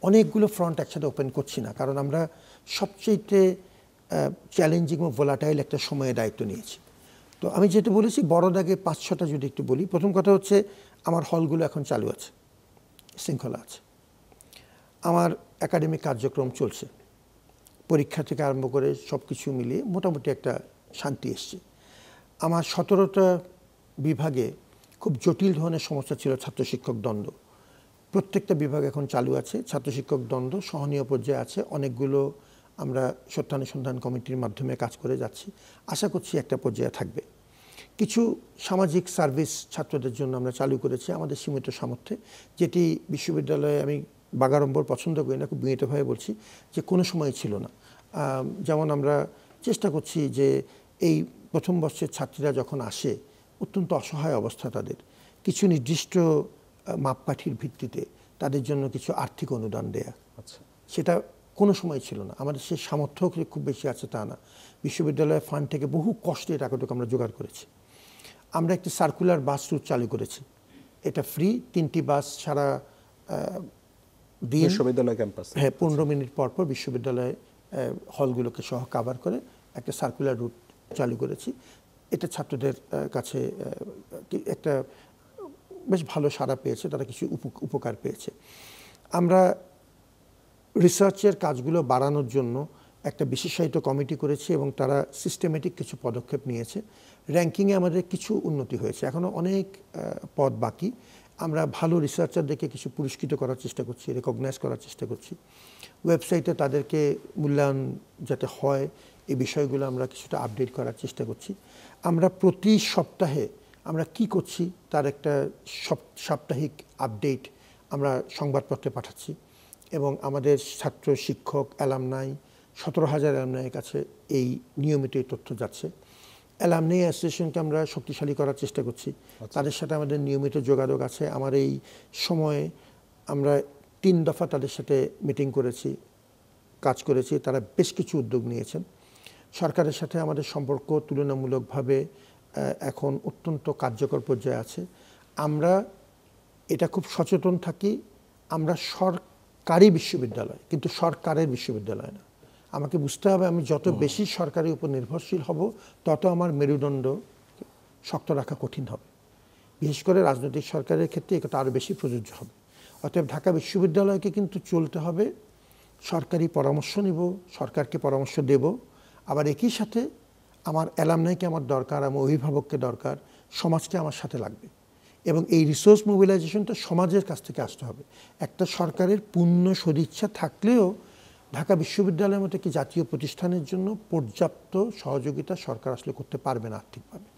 অনেকগুলো ফ্রন্ট একসাথে ওপেন করছি না, কারণ আমরা সবচেয়ে চ্যালেঞ্জিং ও ভোলাটাইল একটা সময়ে দায়িত্ব নিয়েছি। তো আমি যেটা বলেছি বড় দাগে 5-6টা যদি একটু বলি। প্রথম কথা হচ্ছে আমার হলগুলো এখন চালু আছে, শৃঙ্খলা আছে। আমার একাডেমিক কার্যক্রম চলছে, পরীক্ষা থেকে আরম্ভ করে সব কিছু মিলিয়ে মোটামুটি একটা শান্তি এসছে। আমার 17টা বিভাগে খুব জটিল ধরনের সমস্যা ছিল, ছাত্র শিক্ষক দ্বন্দ্ব। প্রত্যেকটা বিভাগ এখন চালু আছে, ছাত্র শিক্ষক দ্বন্দ্ব সহনীয় পর্যায়ে আছে। অনেকগুলো আমরা সত্যানুসন্ধান কমিটির মাধ্যমে কাজ করে যাচ্ছি, আশা করছি একটা পর্যায়ে থাকবে। কিছু সামাজিক সার্ভিস ছাত্রদের জন্য আমরা চালু করেছি আমাদের সীমিত সামর্থ্যে, যেটি বিশ্ববিদ্যালয়ে আমি বাগাড়ম্বর পছন্দ করি না, খুব বিনীতভাবে বলছি যে কোনো সময় ছিল না। যেমন আমরা চেষ্টা করছি যে এই প্রথম বর্ষের ছাত্রীরা যখন আসে, অত্যন্ত অসহায় অবস্থা তাদের, কিছু নির্দিষ্ট মাপকাঠির ভিত্তিতে তাদের জন্য কিছু আর্থিক অনুদান দেয়া। আচ্ছা, সেটা কোনো সময় ছিল না। আমাদের সেই সামর্থ্য খুব বেশি আছে তা না, বিশ্ববিদ্যালয়ের ফান্ড থেকে বহু কষ্টে টাকাটুকু আমরা জোগাড় করেছি। আমরা একটি সার্কুলার বাস রুট চালু করেছি, এটা ফ্রি। 3টি বাস সারা দিন বিশ্ববিদ্যালয় ক্যাম্পাস, হ্যাঁ, 15 মিনিট পর পর বিশ্ববিদ্যালয়ে হলগুলোকে সহ কাভার করে একটা সার্কুলার রুট চালু করেছি। এটা ছাত্রদের কাছে একটা বেশ ভালো সাড়া পেয়েছে, তারা কিছু উপকার পেয়েছে। আমরা রিসার্চের কাজগুলো বাড়ানোর জন্য একটা বিশেষায়িত কমিটি করেছি এবং তারা সিস্টেমেটিক কিছু পদক্ষেপ নিয়েছে। র্যাঙ্কিংয়ে আমাদের কিছু উন্নতি হয়েছে, এখনও অনেক পদ বাকি। আমরা ভালো রিসার্চারদেরকে কিছু পুরস্কৃত করার চেষ্টা করছি, রেকগনাইজ করার চেষ্টা করছি। ওয়েবসাইটে তাদেরকে মূল্যায়ন যাতে হয় এই বিষয়গুলো আমরা কিছুটা আপডেট করার চেষ্টা করছি। আমরা প্রতি সপ্তাহে আমরা কি করছি তার একটা সাপ্তাহিক আপডেট আমরা সংবাদপত্রে পাঠাচ্ছি এবং আমাদের ছাত্র শিক্ষক অ্যালামনাই 17,000 অ্যালামনাইয়ের কাছে এই নিয়মিত এই তথ্য যাচ্ছে। অ্যালামনাই অ্যাসোসিয়েশনকে আমরা শক্তিশালী করার চেষ্টা করছি, তাদের সাথে আমাদের নিয়মিত যোগাযোগ আছে। আমার এই সময়ে আমরা 3 দফা তাদের সাথে মিটিং করেছি, কাজ করেছি, তারা বেশ কিছু উদ্যোগ নিয়েছেন। সরকারের সাথে আমাদের সম্পর্ক তুলনামূলকভাবে এখন অত্যন্ত কার্যকর পর্যায়ে আছে। আমরা এটা খুব সচেতন থাকি, আমরা সরকারি বিশ্ববিদ্যালয় কিন্তু সরকারের বিশ্ববিদ্যালয় না। আমাকে বুঝতে হবে আমি যত বেশি সরকারের উপর নির্ভরশীল হব তত আমার মেরুদণ্ড শক্ত রাখা কঠিন হবে। বিশেষ করে রাজনৈতিক সরকারের ক্ষেত্রে এটা আরও বেশি প্রযোজ্য হবে। অতএব ঢাকা বিশ্ববিদ্যালয়কে কিন্তু চলতে হবে, সরকারি পরামর্শ নিব, সরকারকে পরামর্শ দেব, আবার একই সাথে আমার অ্যালামনাইকে আমার দরকার, আমার অভিভাবককে দরকার, সমাজকে আমার সাথে লাগবে। এবং এই রিসোর্স মোবিলাইজেশনটা সমাজের কাছ থেকে আসতে হবে। একটা সরকারের পূর্ণ সদিচ্ছা থাকলেও ঢাকা বিশ্ববিদ্যালয়ের মতো একটি জাতীয় প্রতিষ্ঠানের জন্য পর্যাপ্ত সহযোগিতা সরকার আসলে করতে পারবে না আর্থিকভাবে।